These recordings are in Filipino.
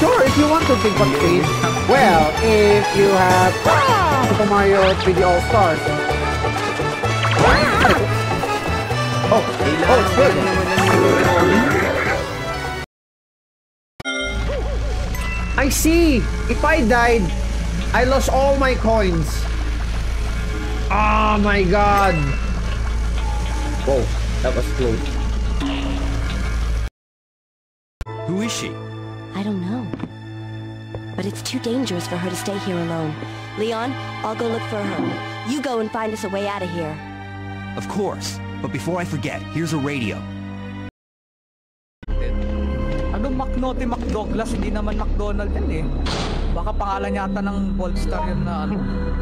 Sure, if you want to think on speed. Well, if you have Super Mario 3D All-Stars. Oh, good. I see. If I died, I lost all my coins. Oh my god. Whoa, that was close. Who is she? I don't know. But it's too dangerous for her to stay here alone. Leon, I'll go look for her. You go and find us a way out of here. Of course. But before I forget, here's a radio. Ano McNaughty McDouglas? Hindi naman McDonald yan eh. Baka pangalan yata ng Polestar yun na ano,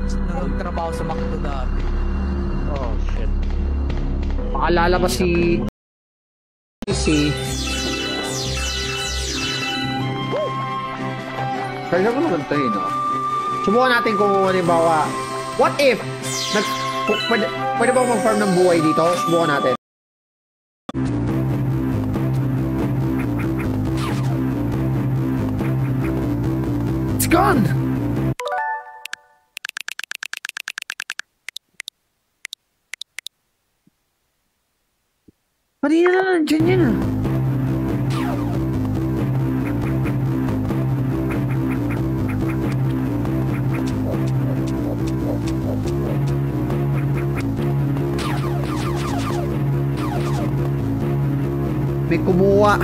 nagtrabaho sa McDo dati. Oh shit. Paalala ba si kaya ko naman tayo, no? Subukan natin kung halimbawa, what if pwede ba mag-farm ng buhay dito? Subukan natin. It's gone! Pati na nandiyan yan. May kumuha.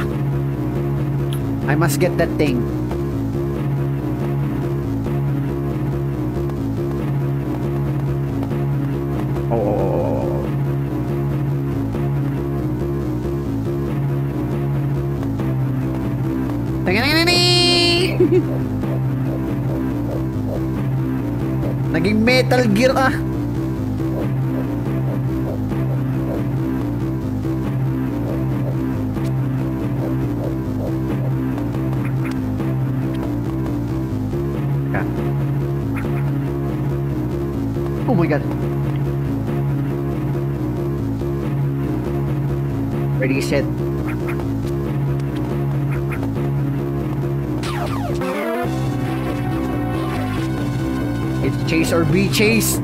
I must get that thing. Oh. Naging Metal Gear ah. Oh my god. Ready, set. It's chase or be chased.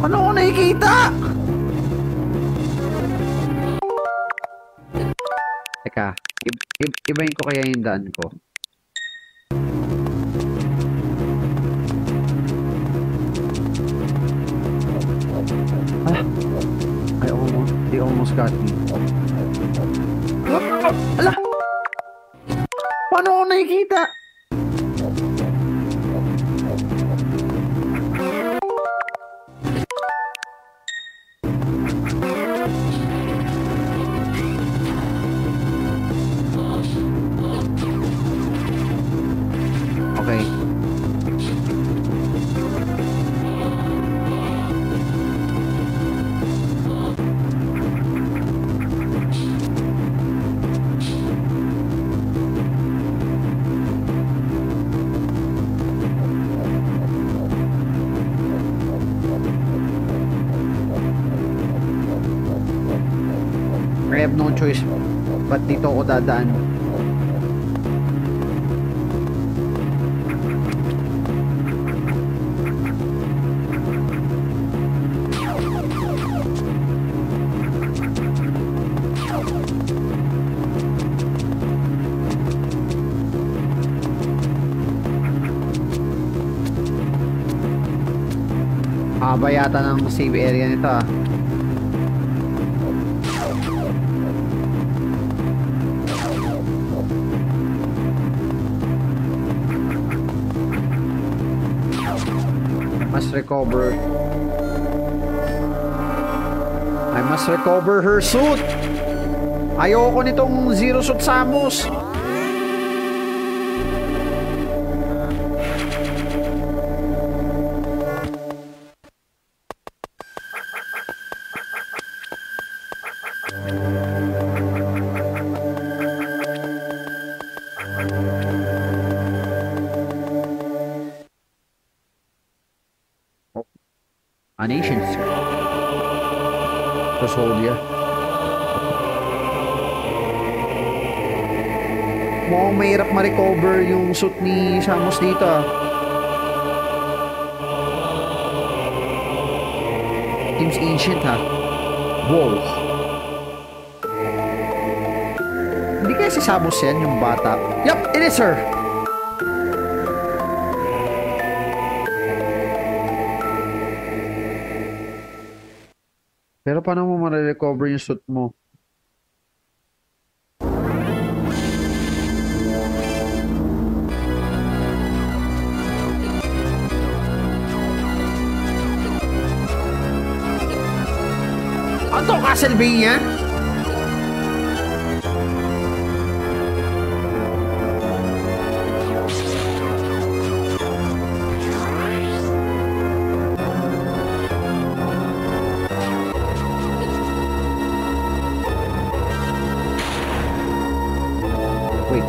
Ano ko nakikita? Teka, ibahin ko kaya yung daan ko. They almost got me. Ala! Paano ko nakikita? Okay. I have no choice. Ba't dito ako dadaan? Haba yata ng save area nito ah. Recover. I must recover her suit. Ayoko nitong Zero Suit Samus. An ancient Custodian. Mukhang mahirap ma-recover yung suit ni Samus dito ah. Seems ancient ha. Wow. Hindi kaya si Samus yan, yung bata? Yup, it is her! Pero paano mo ma-recover yung suit mo? Ano Castlevania? Wait.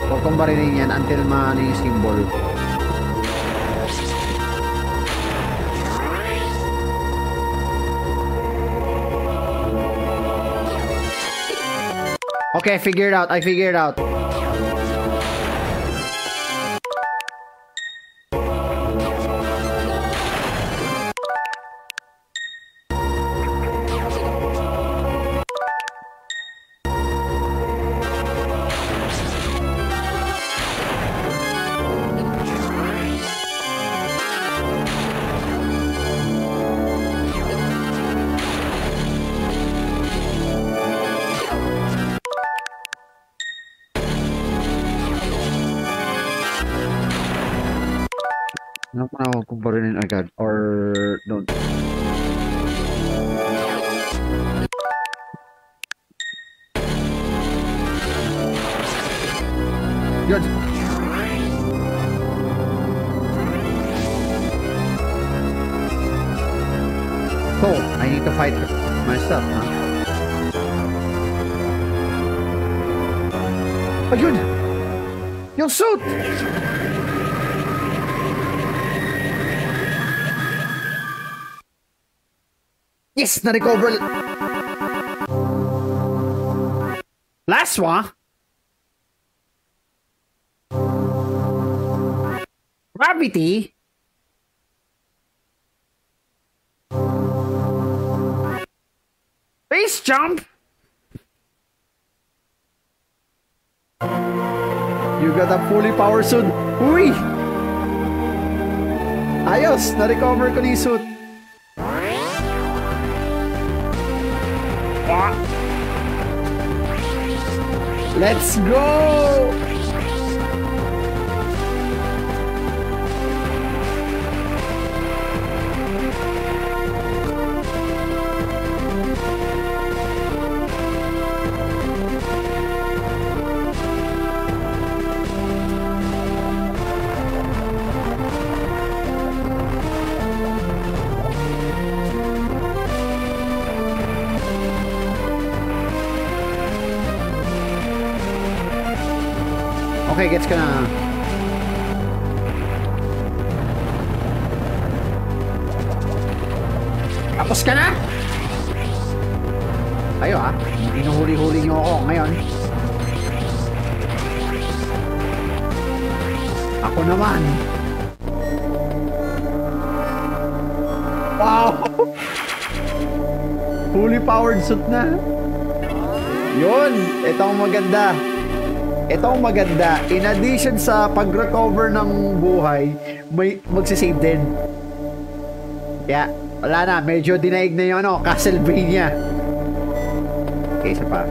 Huwag kong barinig yan until maano yung symbol. Okay, figured out. I figured out. Ano ko na kung barinin agad or don't. Good. So, I need to fight myself, huh? Ayun! Yung suit! Yes! Na-recover! Last one? Gravity? Base jump? You got a fully power suit. Uy! Ayos! Na-recover ko ni suit. Let's go! Okay, gets ka na. Tapos ka na? Ayo ha, hinuhuli-huli nyo ako ngayon. Ako naman. Wow! Fully powered suit na. Yun! Ito ang maganda. Ito ang maganda. In addition sa pag-recover ng buhay, may magsisave din. Kaya, wala na. Medyo dinaig na yung Castlevania. Okay, isa pa.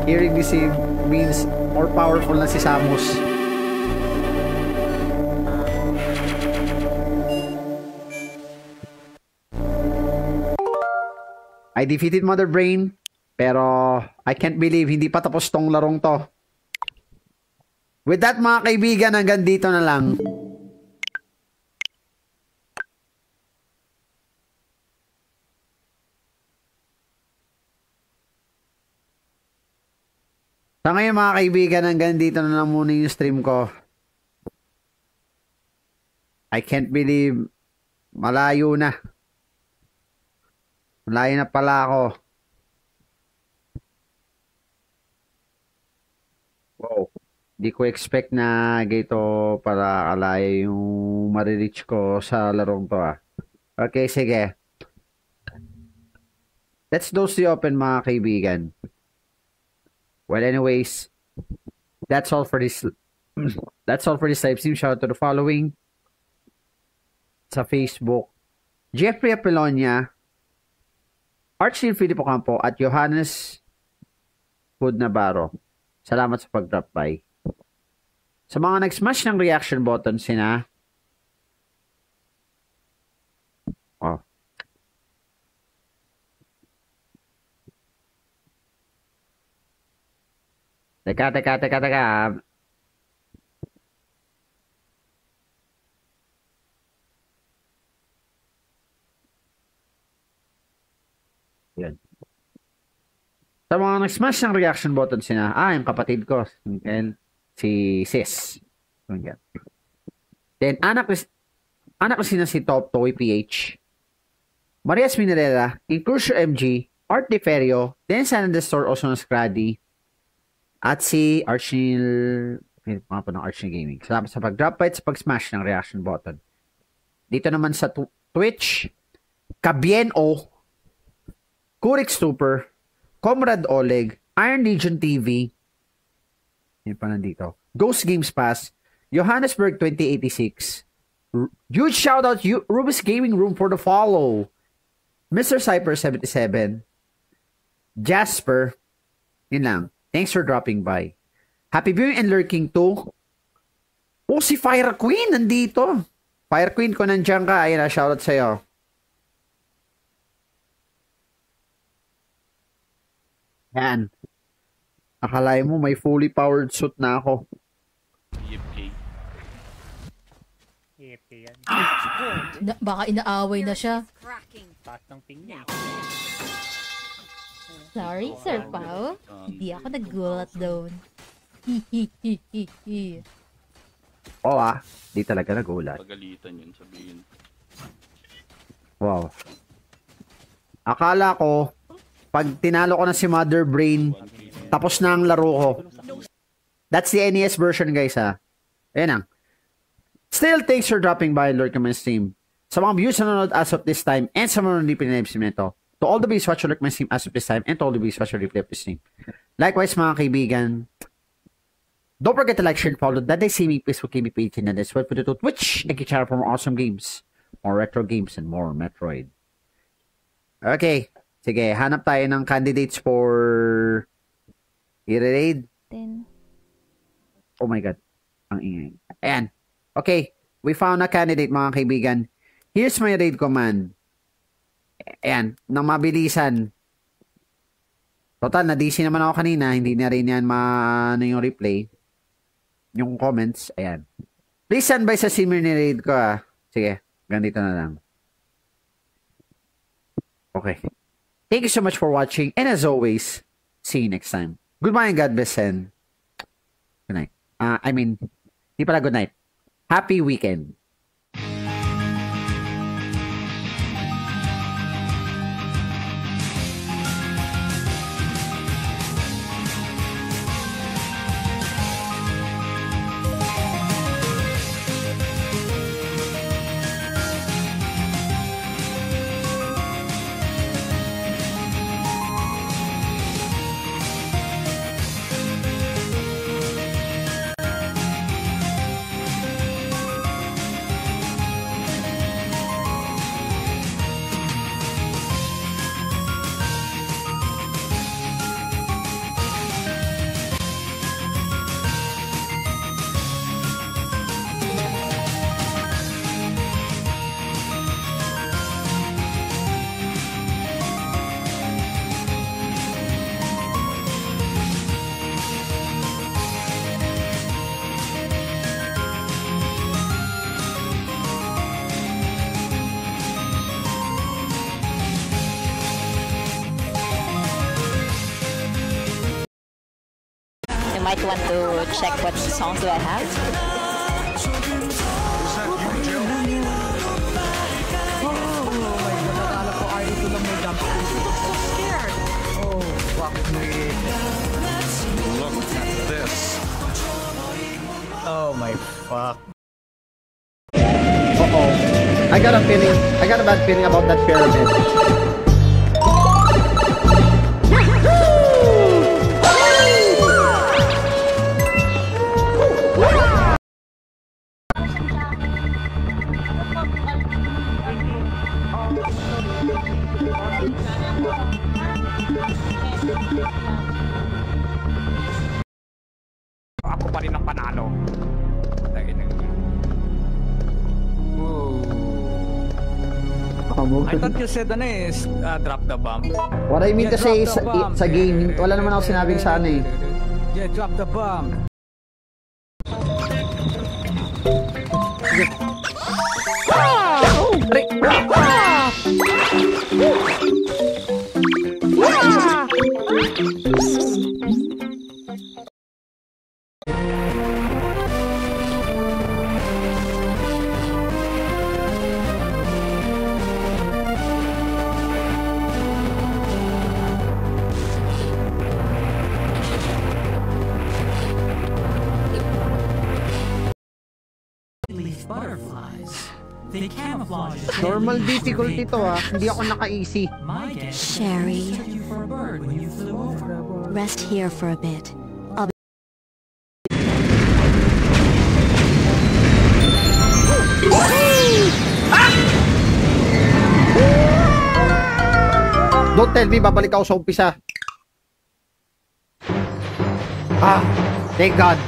Hearing this means more powerful na si Samus. I defeated Mother Brain, pero I can't believe hindi pa tapos tong larong to. With that mga kaibigan, hanggang dito na lang. Sa ngayon mga kaibigan, hanggang dito na lang muna yung stream ko. I can't believe malayo na. Malayo na pala ako. Wow. Di ko expect na gito para kalaya yung marireach ko sa larong to ah. Okay, sige. Let's dose the open mga kaibigan. Well, anyways, that's all for this live stream. Shout out to the following sa Facebook: Jeffrey Apelonia, Archie Filipo Campo, at Johannes Hood Navarro. Salamat sa pag-drop by. Sa mga nag-smash ng reaction button, sina Teka. Yan. Sa mga nag-smash ng reaction button sina, yung kapatid ko, and si Sis. Yan. Then, anak ko sina si Top Toy PH, Marias Minarela, Incursion MG, Art Deferio, then San the Store, also ng Scraddy, at si Archnil, mga po ng Archnil Gaming. Salamat sa pag-drop by at sa pag-smash ng reaction button. Dito naman sa Twitch, Kabieno, Kurik Super, Comrade Oleg, Iron Legion TV, yun pa nandito, Ghost Games Pass, Johannesburg 2086, huge shoutout Rubis Gaming Room for the follow, Mr. Cyper 77, Jasper, yun lang. Thanks for dropping by. Happy viewing and lurking too. Oh, si Fire Queen nandito. Fire Queen, kung nandiyan ka, ayun na, shoutout sa'yo. Yan. Akalain mo may fully powered suit na ako. Yan. Baka inaaway na siya. Taas ng ping niya. Sorry, Sir Pao. Hindi ako nagulat doon. Hihihihihi. Oo di talaga nagulat. Pagalitan yun, sabihin. Wow. Akala ko, pag tinalo ko na si Mother Brain, tapos na ang laro ko. That's the NES version, guys, ha. Ayan ang. Still, thanks for dropping by, Lord Command Stream. Sa mga views na nanonood as of this time, and sa mga hindi pinag-stream nito, to all the viewers watch Lord Command Stream as of this time, and to all the viewers watch replay of this stream. Likewise, mga kaibigan, don't forget to like, share, and follow that they see me, Facebook gaming page, and as well for the Twitch and channel for more awesome games, more retro games, and more Metroid. Okay. Sige, hanap tayo ng candidates for i-raid. 10. Oh my God. Ang ingay. Ayan. Okay. We found a candidate, mga kaibigan. Here's my raid command. Ayan. Nang mabilisan. Total, na-DC naman ako kanina. Hindi na rin yan yung replay. Yung comments. Ayan. Please stand by sa simmer ni raid ko, ah. Sige. Ganito na lang. Okay. Thank you so much for watching, and as always, see you next time. Goodbye and God bless, and good night. Di pala good night. Happy weekend. might want to check what songs do I have. Nakala ko ay ito lang may jump. Oh, fuck me. Look at this. Oh my fuck. Uh-oh. I got a bad feeling about that pyramid. Ako pa rin ang panalo. I thought you said drop the bomb. What I mean to say is, sa game, wala naman ako sinabing sana eh. Yeah, drop the bomb. Butterflies. They camouflage. Normal difficulty to ah. Hindi ako naka-easy. My guess Sherry, took you for a bird when you flew over. rest here for a bit. I'll be... Don't tell me, babalik ako sa umpisa. Ah, thank God.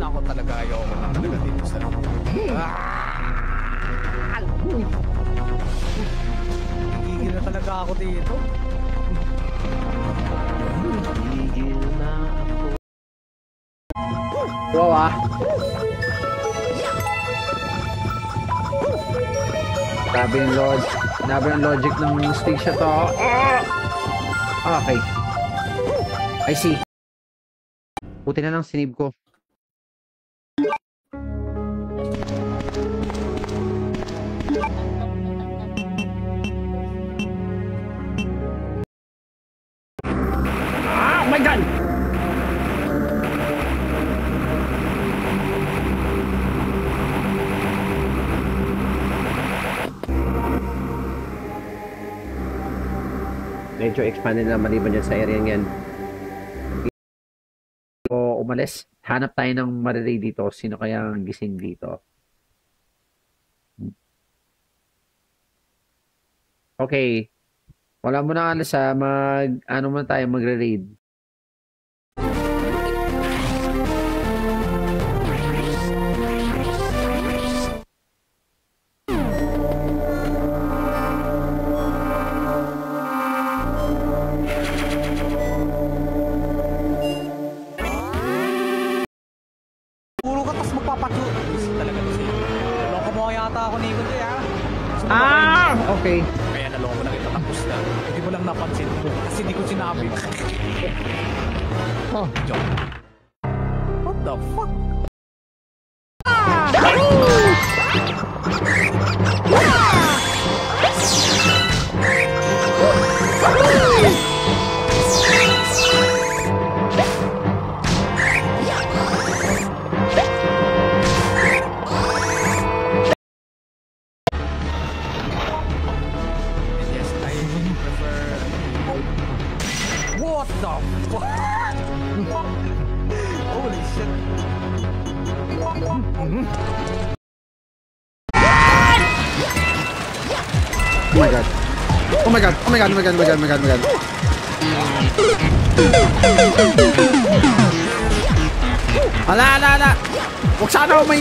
Ako talaga ayoko na talaga dito sa Gigil na talaga ako dito. Wow ah. Grabe yung logic ng stage siya to. Okay. I see. Buti na lang sinib ko. Oh my God! Medyo expanded na maliban dyan sa area yan. O umalis. Hanap tayo ng mariray dito. Sino kaya ang gising dito? Okay. Wala mo na alas ha. Ano man tayo magre-raid. Puro ka tas magpapatlo. Talaga kasi. Naloko mo yata ako ni Ikon kaya. Okay. Kaya naloko na kita tapos na. Hindi mo lang napansin ko. Kasi hindi ko sinabi. Oh, joke. What the fuck? Yes, I prefer... What the fuck? Holy shit. Oh my God. Oh my God. Oh my God. Oh my God. Oh my God. Oh my God. Oh my God. Ala. Huwag sana ako may...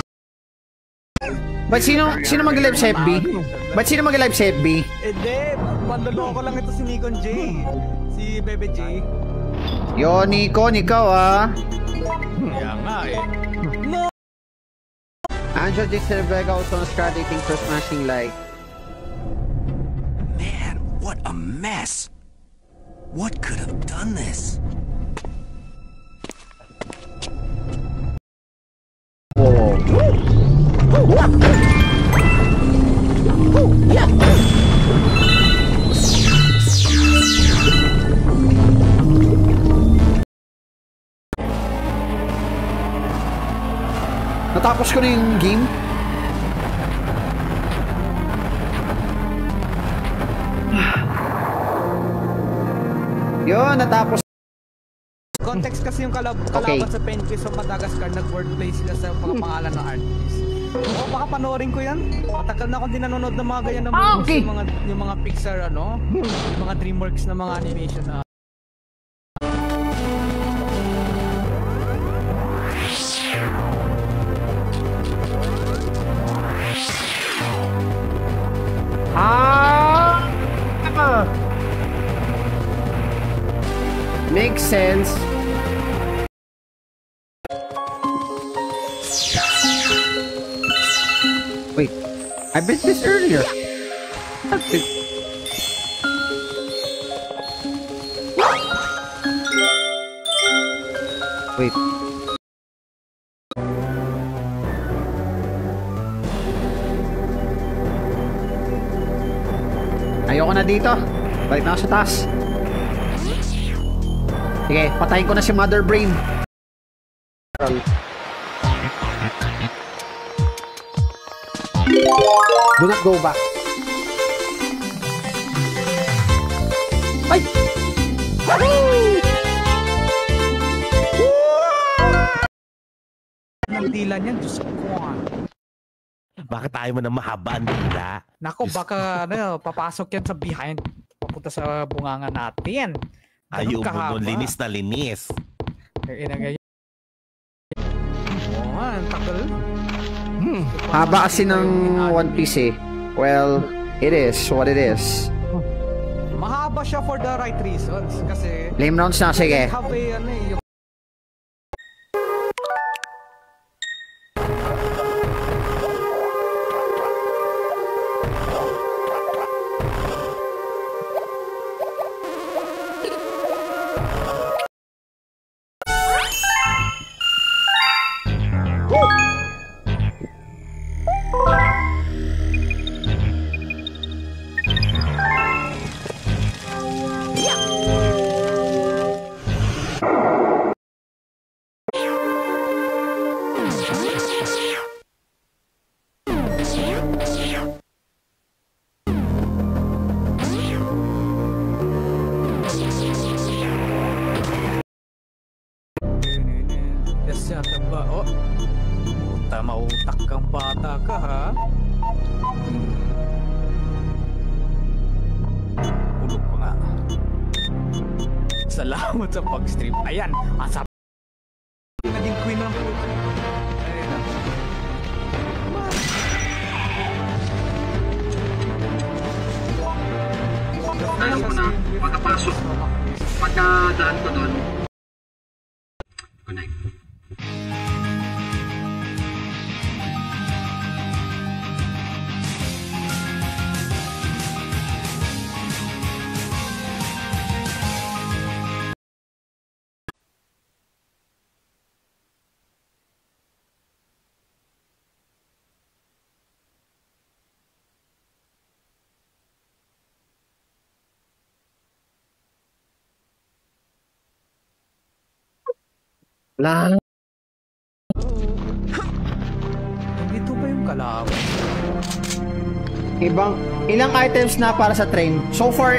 Ba't sino mag-live sa FB? Ba't sino mag-live sa FB? Hindi, pandoloko lang ito si Nikon J. Si Bebe J. Yo, Nikon, ikaw ah. Kaya nga eh. No! Angel J. Cervega also on Scrad dating for smashing like. Man, what a mess. What could have done this? Natapos ko na yung game. Yun, natapos. Context kasi yung kalaban sa Penguin sa Madagascar, nag-wordplay sila sa mga pangalan ng artist. Oo, baka panoorin ko yan. Matagal na akong din nanonood ng mga ganyan na movies, yung mga Pixar, yung mga DreamWorks na mga animation na. Makes sense. Wait, I bet this earlier. Wait. Ayoko na dito. Balik na ako sa taas. Sige, patayin ko na si Mother Brain. Do not go back. Ay! Ang dila niyan, Diyos ko. Bakit tayo mo na mahaba ang dila? Nako, baka papasok yan sa behind. Papunta sa bunganga natin. Ayaw mo nun, linis na linis. Oo nga, ang tagal. Haba kasi ng One Piece eh. Well, it is what it is. Mahaba siya for the right reasons. Kasi Lame rounds na, sige. have a, yung mautak kang bata ka, ha? Ulog pa nga. Salamat sa pag-stream. Ayan, asap. Naging queen ng puto. Ayan. Alam ko na, pagkapasok, pagkadaan ko doon. Connect. Lang. Ito ba yung kalaban? Ilang items na para sa train. So far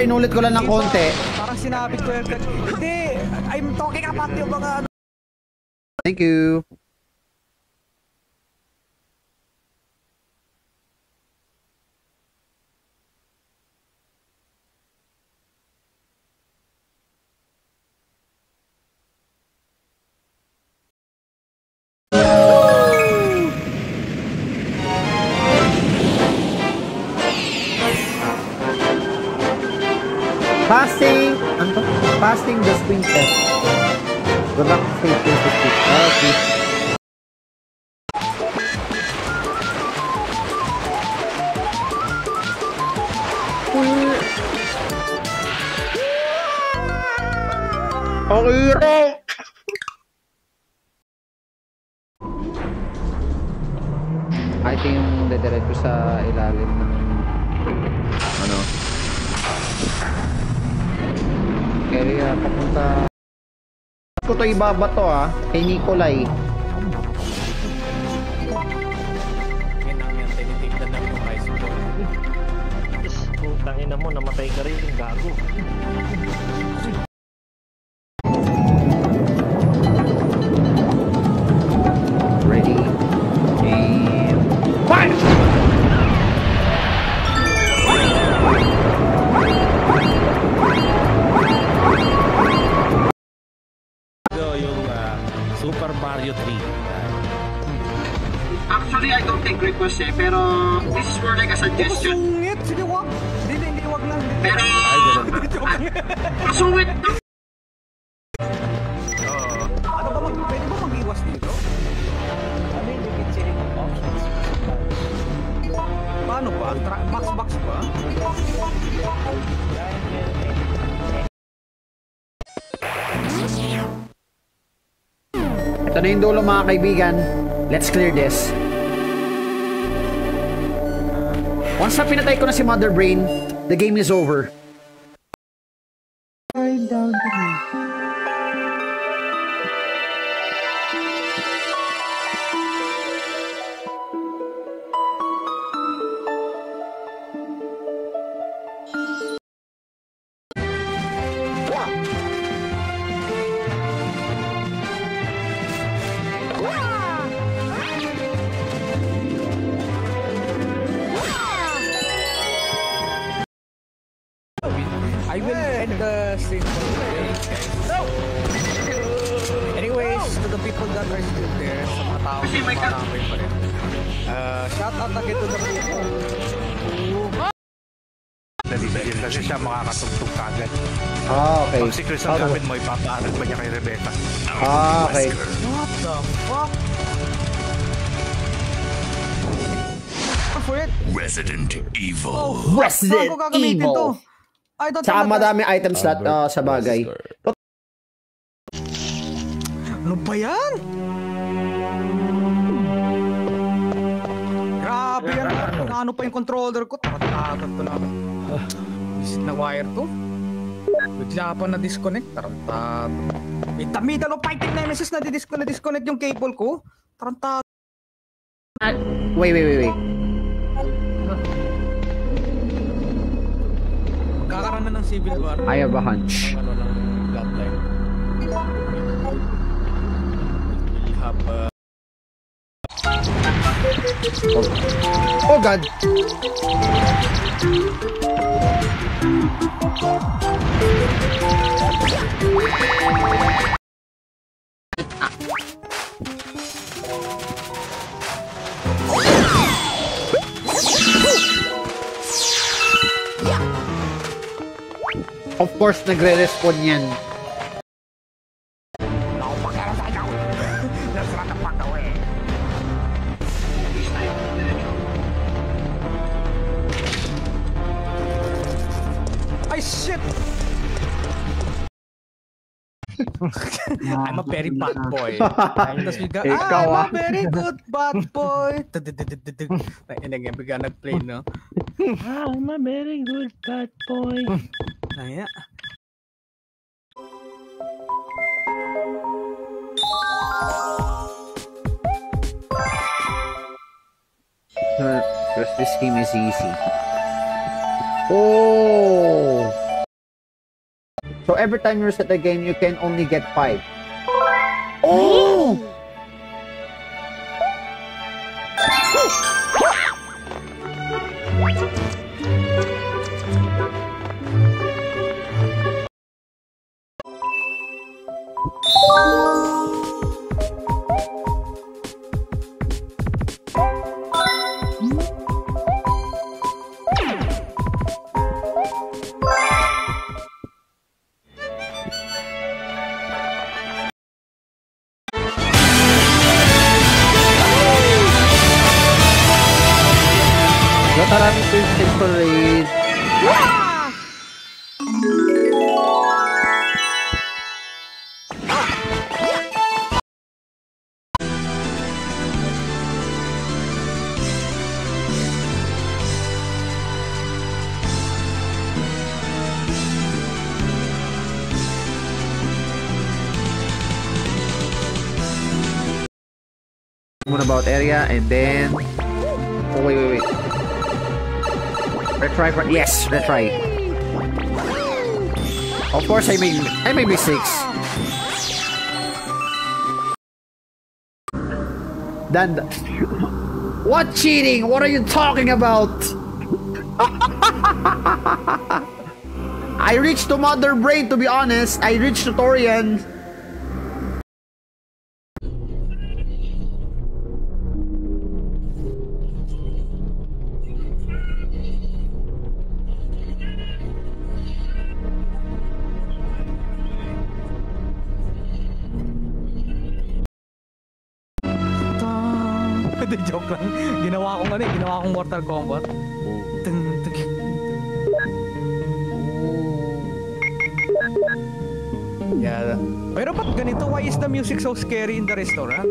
inulit ko lang ng konti. Parang sinabi ko yan. Hindi, I'm talking about yung mga Thank you. Passing the swing test. Good luck to save this week. Okay. Okay, I think yung dediretso sa ilalim ng ano area papunta ko to ibaba to kay Nikolay. Yan ang yan, tinitignan lang yung high school. Tangina mo, namatay ka rin, gago. Ready and fire! Yung Super Mario 3. Actually, I don't take requests pero this is more like a suggestion. Sungit! Sige, wag! Hindi, wag lang. Pero, masungit to. Ano ba, pwede ba mag-iwas dito? I mean, you can change the options. Paano ba? Box ba? Ito na yung dulo mga kaibigan. Let's clear this. Once na pinatay ko na si Mother Brain, the game is over. Down to me. I will end the stream for today. Anyways, to the people that are still there, sa mga tao na marami pa rin. Shout out again to the people. Nabibigyan kasi siya makakatugtog kagad. Okay. Pag si Chris ang gamit mo, ipapaaral pa niya kay Rebecca. Okay. What the fuck? For it? Resident Evil. Resident Saan ko gagamitin to? Evil. Saka madami items slot sa bagay. Ano ba yan? Grabe yan. Ano pa yung controller ko? Takot to lang. Visit na wire to. Bigla pa na-disconnect. Tarantado. Middle of fighting nemesis na disconnect yung cable ko. Tarantado. Wait. Magkakaroon na ng civil war. I have a hunch. Ano lang, bloodline. We have Oh God. Of course, nagre-respawn yan. Ay, shit! I'm a very bad boy. Tapos bigla, I'm a very good bad boy. Bigla nag-play, no? I'm a very good bad boy. Kaya. Because this game is easy. Oh! So every time you reset the game, you can only get 5. Oh! muna about area and then... Oh, wait. Retry. Yes, retry. Of course, I made mistakes. Then... What cheating? What are you talking about? I reached to Mother Brain, to be honest. I reached to Torian. Hindi, joke lang. Ginawa kong Mortal Kombat. Yeah. Pero ba't ganito? Why is the music so scary in the restaurant?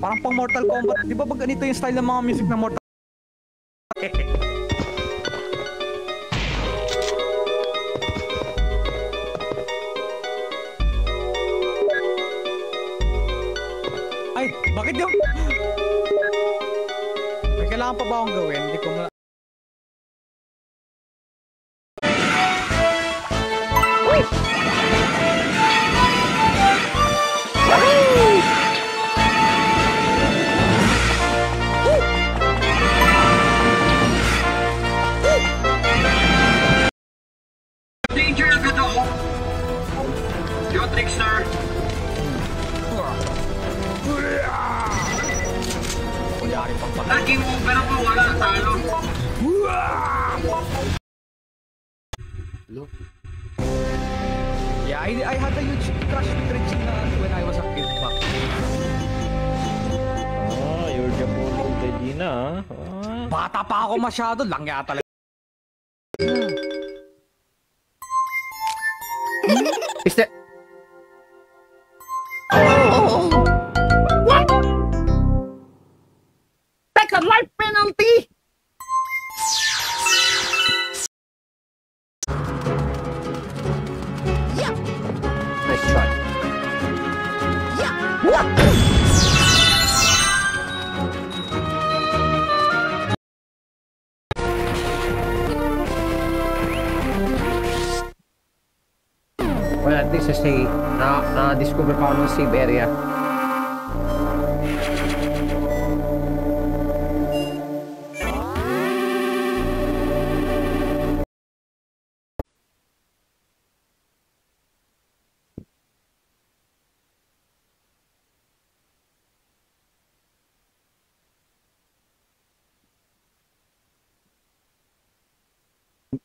Parang pang Mortal Kombat. Di ba ba ganito yung style ng mga music na Mortal Ay, bakit yung... May kailangan pa ba akong gawin? Hindi ko na... Danger agad ako. Yo, Trickster. Lagi mo, pero po wala, talo. Yeah, I had a huge crush with Regina when I was a kid back. Oh, you're the bullying Regina, Bata pa ako masyado, langya talaga. Is that... Oh! What? That's a life penalty! Yeah! Nice shot. Yeah! What? Well, at least na-discover pa ako ng save area.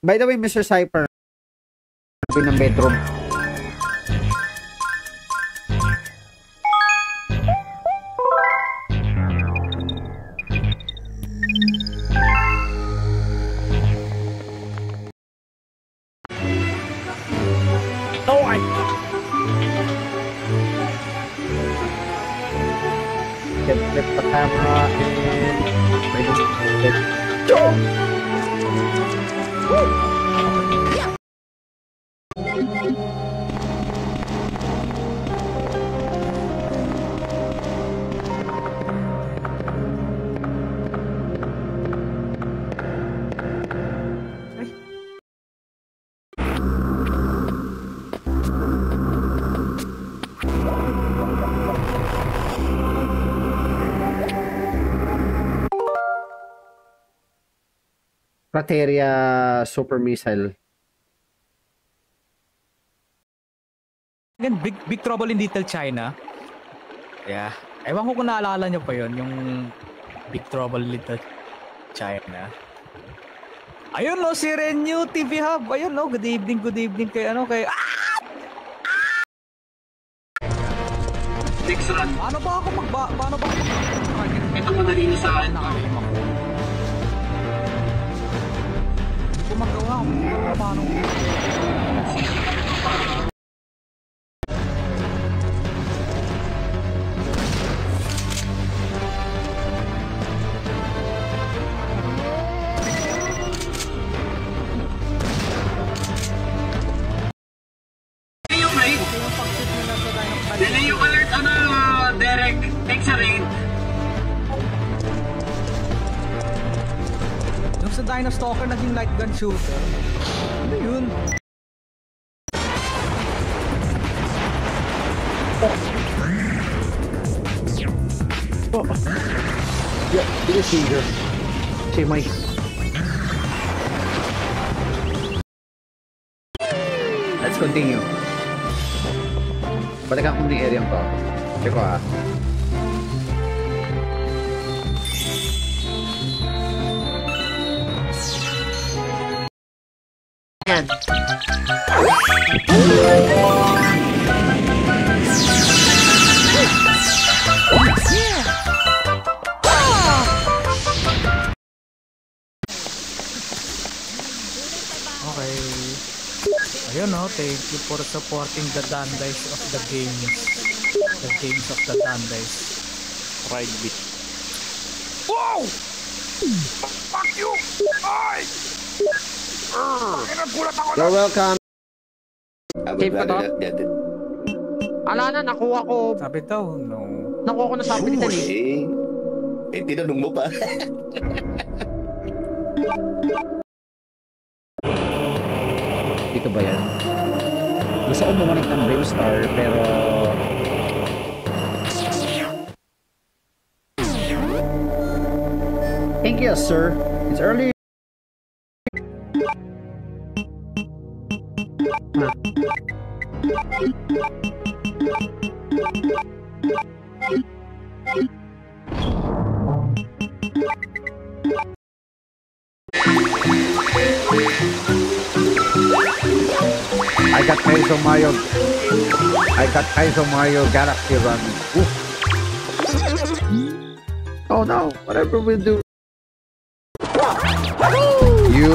By the way, Mr. Cypher, ng bedroom. Flip the camera Prateria super missile. Again, Big Trouble in Little China. Yeah. Ewan ko kung naalala nyo pa yun, yung Big Trouble in Little China. Ayun no, si Renyu TV Hub. Ayun no, good evening kay kay... Next run. Paano ba ako Ito madali na sa akin. Magawa paano Delay yung alert, Derek. Take sa raid. Dino Stalker naging light gun shooter. Ano yun? Yeah, it is eager. See, Mike. Let's continue. Balikan ko ng area ko. Check ko ah. Yan. Okay. Ayun no, thank you for supporting the Dandies of the games. The games of the Dandies. Ride bit. Whoa! Fuck you! Ay! You're welcome. Save ko to. Ala na, nakuha ko. Sabi daw, no. Nakuha ko na sabi ni Tani. Eh, tinanong mo pa. Dito ba yan? Gusto ko bumalik ng Brimstar, pero... Thank you, sir. It's early. I got Kaizo Mario. I got Kaizo Mario Galaxy Run. Oof. Oh no! Whatever we do. You.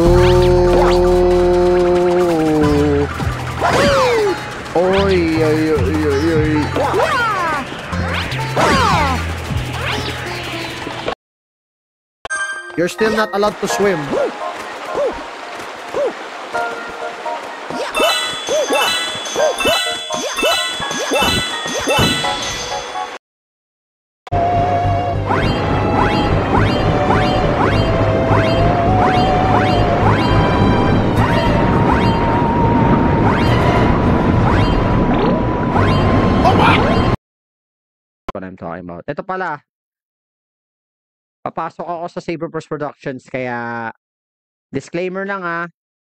Oi, oi, oi, oi, oi. You're still not allowed to swim. What I'm talking about. Ito pala. Papasok ako sa Saberverse Productions, kaya disclaimer lang ah,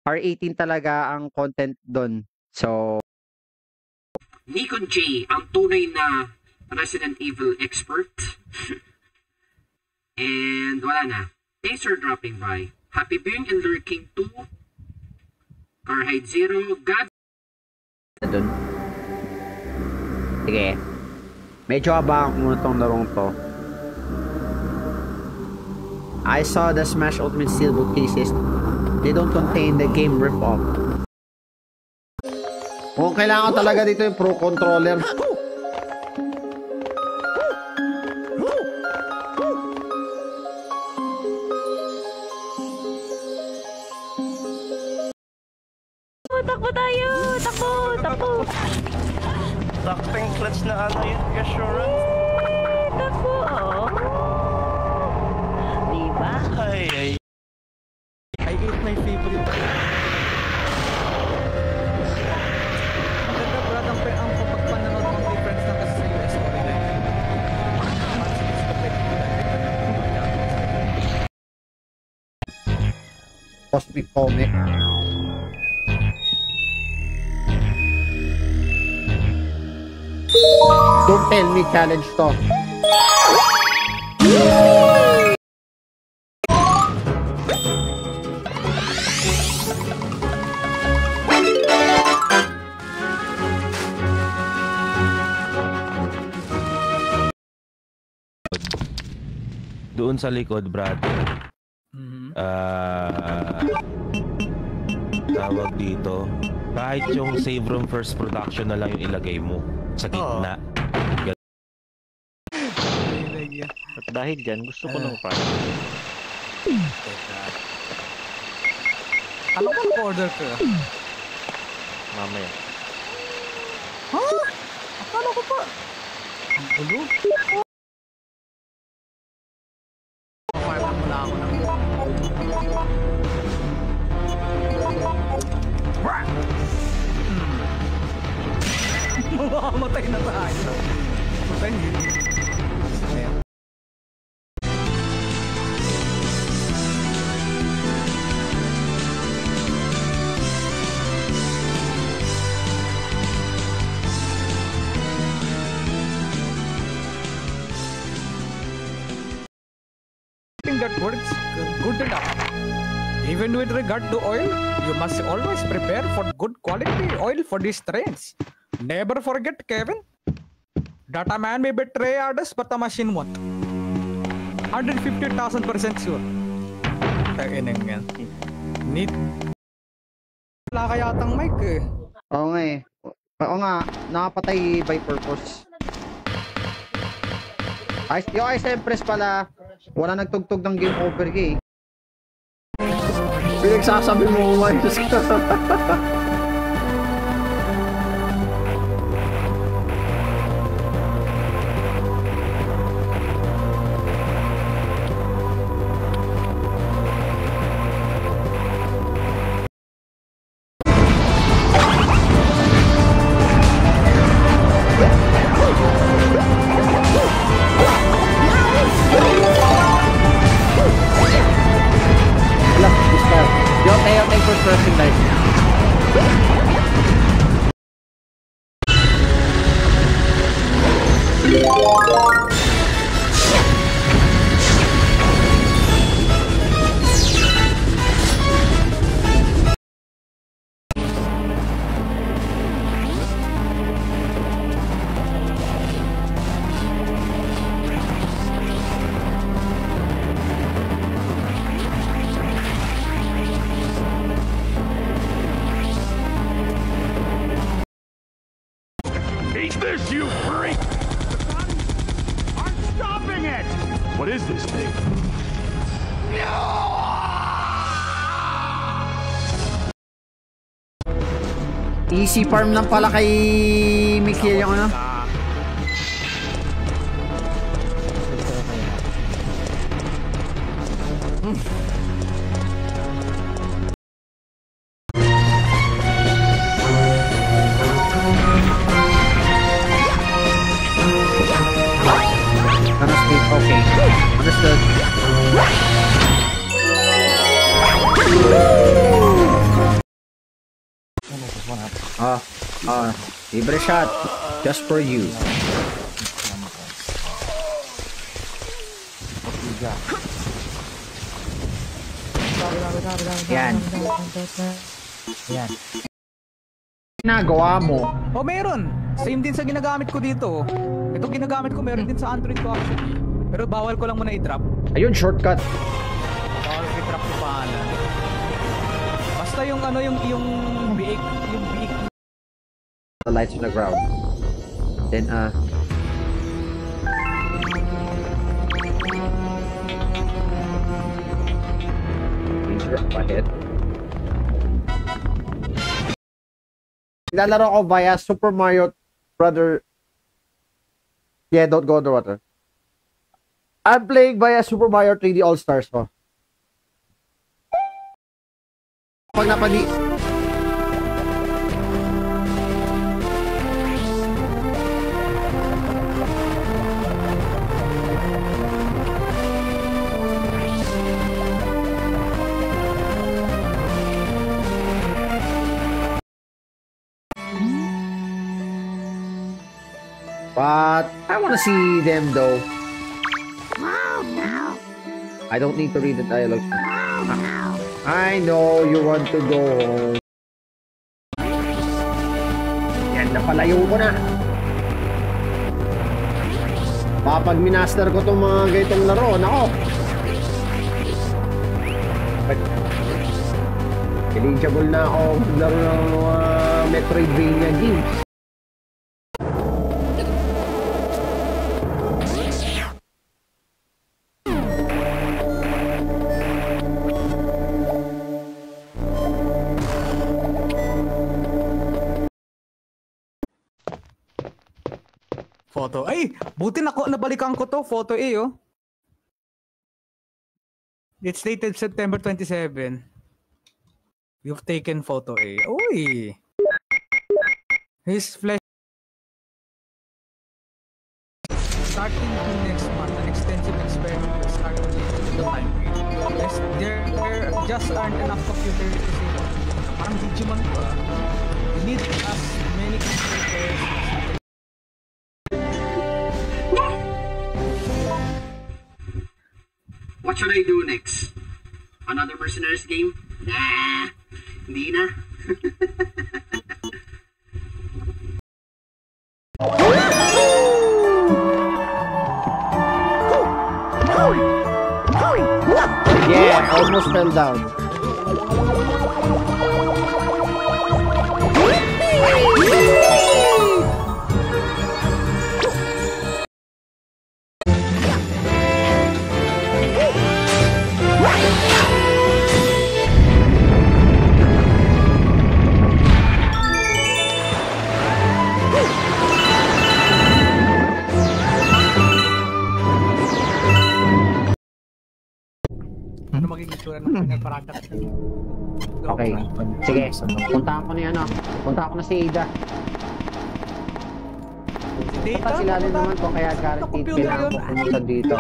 R18 talaga ang content doon. So Nikon J, ang tunay na Resident Evil expert. And wala na. Thanks for dropping by. Happy viewing and lurking to Carhide Zero. God. doon. Sige. Medyo abang muna tong larong to. I saw the Smash Ultimate Steelbook cases. They don't contain the game rip-off. Kung kailangan talaga dito yung Pro Controller. Takbo tayo! Takbo! Takbo! Sakting clutch na ano yun, assurance. Takbo! Oh. Diba? Ay, ay. I ate my favorite. Maganda brad ang pagpapanood ng difference na kasi sa US storyline. Cosmic Comic. Don't tell me challenge to. Doon sa likod, brother. Tawag dito. Kahit yung save room first production na lang yung ilagay mo sa gitna. At dahil dyan, gusto ko ng party. Alam ko order ko. Mamaya. Huh? Akala ko pa. Ang gulo. Mula ako ng Mamamatay na tayo. Patay niyo. That works good enough. Even with regard to oil, you must always prepare for good quality oil for these trains. Never forget, Kevin, that a man may betray others, but a machine won't. 150,000% sure. Takinang yan. Need. Wala kaya tang mic eh. Oo nga eh. Oo nga, nakapatay by purpose. Yung Ice Empress pala, wala nagtugtog ng game over eh. Pinagsasabi mo, umayos ka. Yo, for pressing light. Eat this, you freak! I'm stopping it! What is this thing? Easy farm lang pala kay Mikhail yung ano. Okay. Understood. Libre shot. Just for you. Yan. Yan. Ginagawa mo. Oh, meron. Same din sa ginagamit ko dito. Ito ginagamit ko, meron din sa Android ko actually. Pero bawal ko lang muna i-drop. Ayun, shortcut. Bawal ko i-drop yung pangalan. Basta yung ano, yung biig. The lights on the ground. Then, ahead. Nilalaro ko via Super Mario Brother. Yeah, don't go underwater. I'm playing via Super Mario 3D All-Stars ko. Pag napadi... But I want to see them though. I don't need to read the dialogue. I know you want to go home. Yan, napalayo ko na. Kapag minaster ko itong mga ganitong laro, nako. Eligible na ako maglaro ng Metroidvania games. Photo. Ay, buti nabalikan ko to. Photo A, oh. It's dated September 27. You've taken photo A. Uy! His flesh What should I do next? Another Mercenaries game? Nah, hindi na. Yeah, almost fell down. Ano magiging itsura ng final product? Okay. Sige. Puntahan ko na yan, puntahan ko na si Ada. Data? Sila rin naman ko kaya guaranteed kailangan ko pumunta dito.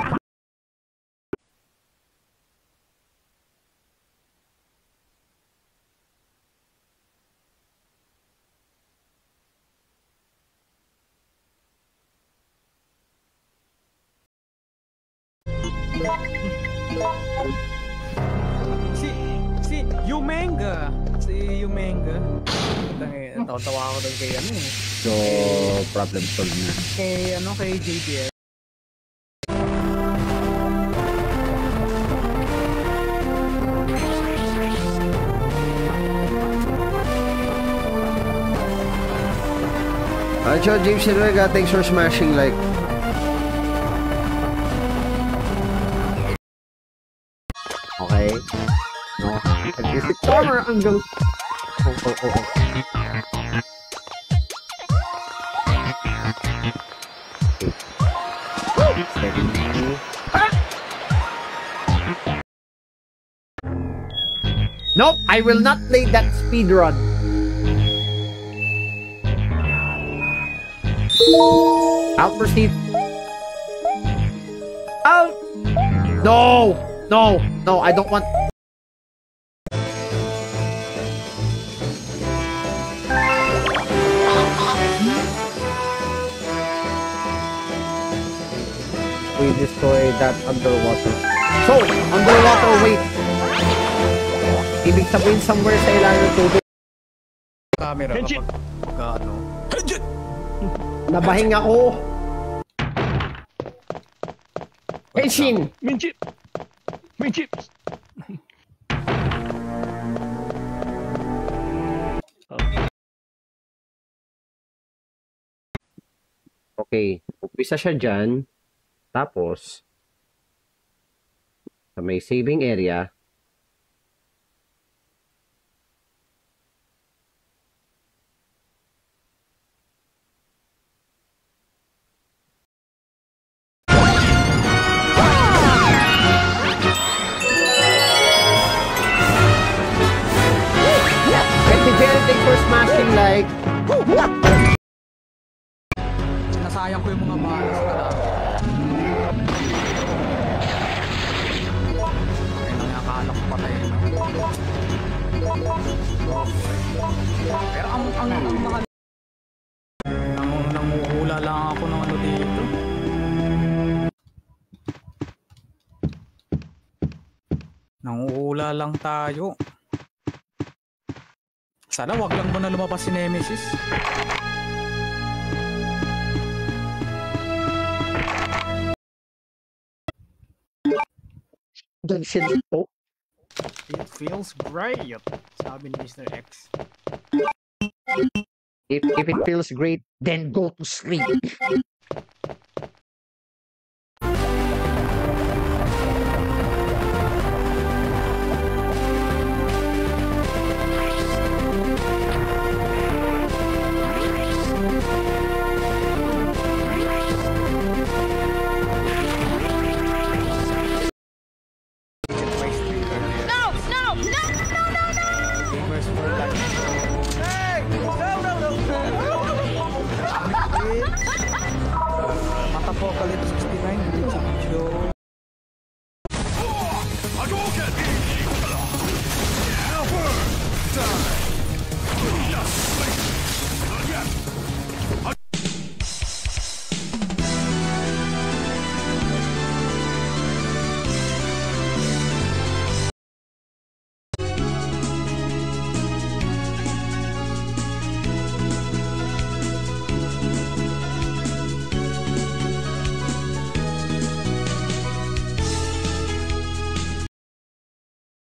Si Yumenga. Tawa ako doon kay ano eh. So, problem solved na. Kay JPL. Ancho, James Silvega, thanks for smashing like. Okay. No. Visit camera angle. Oh. Nope, I will not play that speed run. I'll proceed. No, I don't want. We destroy that underwater. So, underwater, wait. Ibig sabihin somewhere sa ilalim ng tubig. Camera kapag ano. Nabahin ako. Henshin! Minchip! Okay, umpisa siya dyan. Tapos, sa may saving area, Thank for smashing like. Sinasayang ko yung mga bala sa kalaban. Ay, nakakala ko patay na. Pero ang mga nanguhula lang ako ng ano dito. Nanguhula lang tayo. Sana wag lang muna lumabas si Nemesis. It feels great, sabi ni Mr. X. If it feels great, then go to sleep.